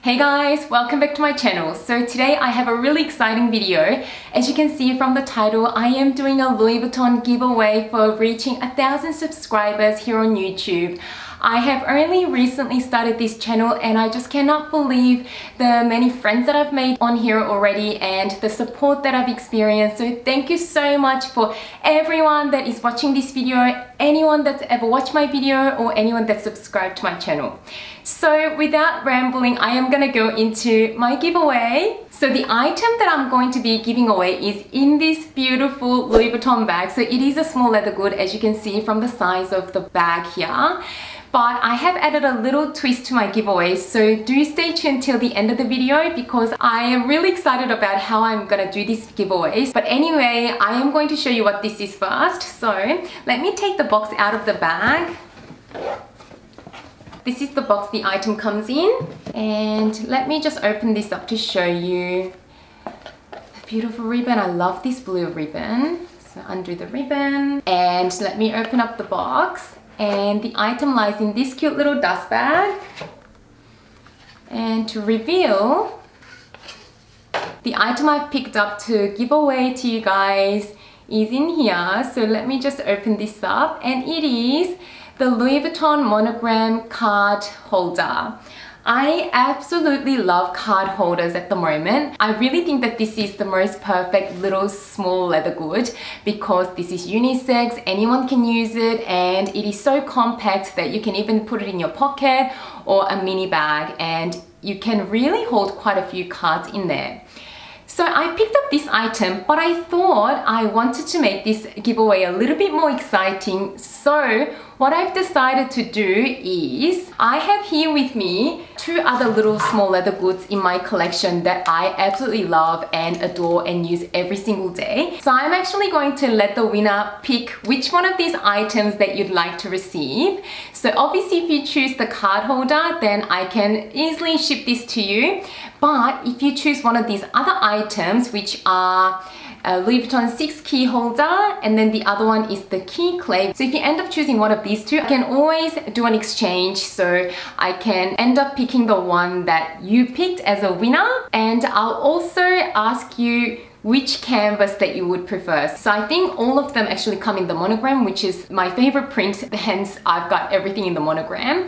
Hey guys, welcome back to my channel. So today I have a really exciting video. As you can see from the title, I am doing a Louis Vuitton giveaway for reaching 1,000 subscribers here on YouTube. I have only recently started this channel and I just cannot believe the many friends that I've made on here already and the support that I've experienced. So thank you so much for everyone that is watching this video, anyone that's ever watched my video or anyone that's subscribed to my channel. So without rambling, I am gonna go into my giveaway. So the item that I'm going to be giving away is in this beautiful Louis Vuitton bag. So it is a small leather good, as you can see from the size of the bag here. But I have added a little twist to my giveaway, so do stay tuned till the end of the video because I am really excited about how I'm gonna do this giveaway. But anyway, I am going to show you what this is first. So let me take the box out of the bag. This is the box the item comes in, and let me just open this up to show you the beautiful ribbon. I love this blue ribbon. So undo the ribbon and let me open up the box. And the item lies in this cute little dust bag. And to reveal, the item I've picked up to give away to you guys is in here. So let me just open this up, and it is the Louis Vuitton Monogram card holder. I absolutely love card holders at the moment. I really think that this is the most perfect little small leather good because this is unisex, anyone can use it, and it is so compact that you can even put it in your pocket or a mini bag, and you can really hold quite a few cards in there. So I picked up this item, but I thought I wanted to make this giveaway a little bit more exciting. So what I've decided to do is I have here with me two other little small leather goods in my collection that I absolutely love and adore and use every single day. So I'm actually going to let the winner pick which one of these items that you'd like to receive. So obviously if you choose the card holder, then I can easily ship this to you. But if you choose one of these other items, which are a Louis Vuitton 6 key holder, and then the other one is the key clave. So if you end up choosing one of these two, I can always do an exchange. So I can end up picking the one that you picked as a winner, and I'll also ask you which canvas that you would prefer. So I think all of them actually come in the monogram, which is my favorite print, hence I've got everything in the monogram.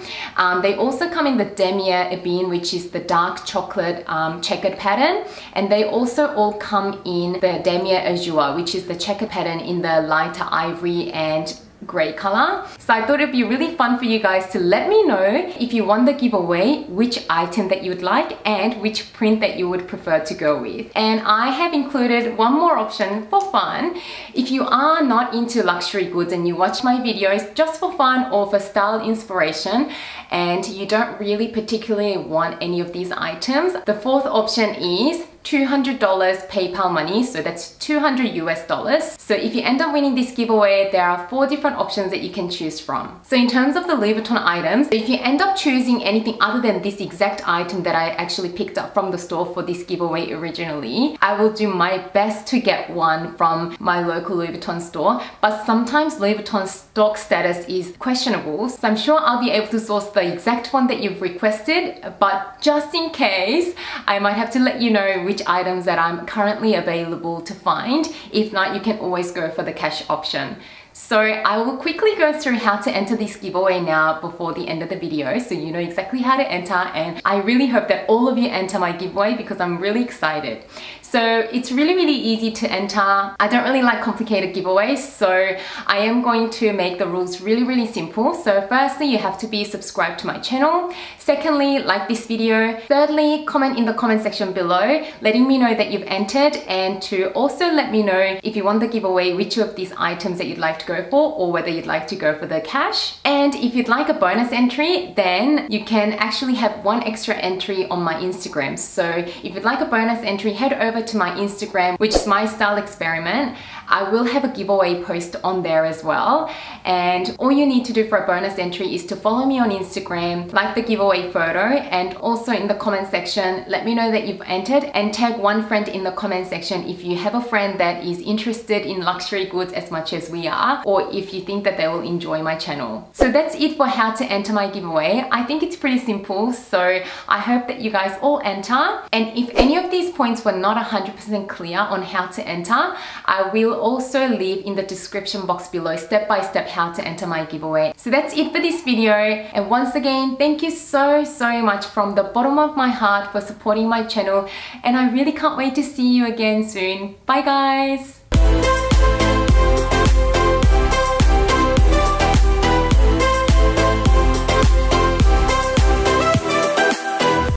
They also come in the Damier Ebene, which is the dark chocolate checkered pattern, and they also all come in the Damier Azur, which is the checkered pattern in the lighter ivory and grey color. So I thought it'd be really fun for you guys to let me know if you won the giveaway, which item that you would like and which print that you would prefer to go with. And I have included one more option for fun. If you are not into luxury goods and you watch my videos just for fun or for style inspiration and you don't really particularly want any of these items, the fourth option is $200 PayPal money, so that's 200 US dollars. So if you end up winning this giveaway, there are 4 different options that you can choose from. So in terms of the Louis Vuitton items, if you end up choosing anything other than this exact item that I actually picked up from the store for this giveaway originally, I will do my best to get one from my local Louis Vuitton store. But sometimes Louis Vuitton's stock status is questionable, so I'm sure I'll be able to source the exact one that you've requested, but just in case, I might have to let you know which items that I'm currently available to find. If not, you can always go for the cash option. So I will quickly go through how to enter this giveaway now before the end of the video, so you know exactly how to enter, and I really hope that all of you enter my giveaway because I'm really excited. So it's really easy to enter. I don't really like complicated giveaways, so I am going to make the rules really simple. So firstly, you have to be subscribed to my channel. Secondly, like this video. Thirdly, comment in the comment section below letting me know that you've entered, and to also let me know if you want the giveaway, which of these items that you'd like to go for, or whether you'd like to go for the cash. And if you'd like a bonus entry, then you can actually have one extra entry on my Instagram. So if you'd like a bonus entry, head over to my Instagram, which is My Style Experiment. I will have a giveaway post on there as well. And all you need to do for a bonus entry is to follow me on Instagram, like the giveaway photo, and also in the comment section, let me know that you've entered and tag one friend in the comment section if you have a friend that is interested in luxury goods as much as we are. enter, or if you think that they will enjoy my channel. So that's it for how to enter my giveaway. I think it's pretty simple, so I hope that you guys all enter. And if any of these points were not 100% clear on how to enter, I will also leave in the description box below step-by-step how to enter my giveaway. So that's it for this video, and once again, thank you so much from the bottom of my heart for supporting my channel, and I really can't wait to see you again soon. Bye guys!